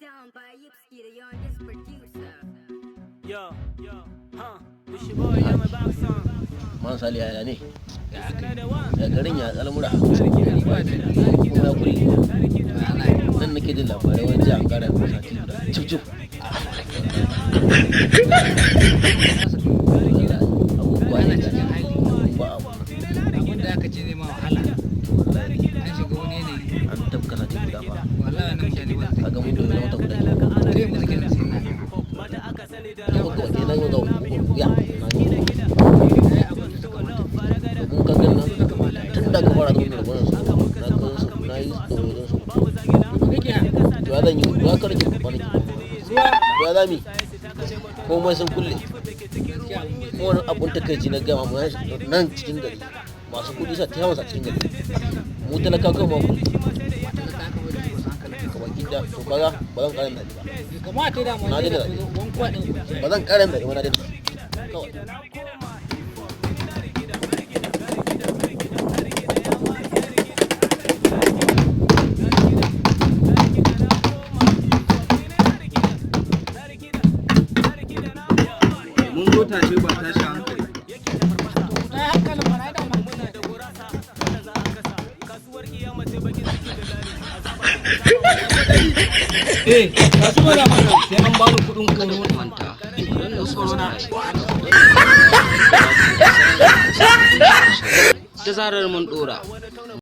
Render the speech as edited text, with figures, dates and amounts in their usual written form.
down by Yipski, the youngest producer. Yo, this your boy, I'm a back song. Man Sali yaya ne? Another one. Ya garin ya al'amura. Kuma ya kuri. Nan nake jin labarai wani jiya an kara sati guda. Cip cip. Abubuwa ne ga abubuwa abu. Abin da aka ce zai ma wahala an shiga wani yanayi An tafka sati guda fa. wallahi nan mutane ba Kaga mun dole wata guda ne. sai mu zikin sai na Ya maka wace nan ga ya. Mun ka ganna tun daga fara zuwa da wannan su. Na kan su na yi tsoron su. To ya zan yi ya karke kwanaki. To ya zami. Komai sun kulle. Wani abun takaici na gama mu nan cikin gari masu kudi sa ta sa cikin gari mu talaka kan ma kudi kamar gida to kaga ba zan karin dadi ba kamata da mu Na ne dina da da wan kwadin ba zan karin dadi ba na dina kawai mun zo tashe ba tashi hankali dai hankalin bara da mu kasuwa da mana sai an ba mu kudin koro manta wannan corona da zarar mun dora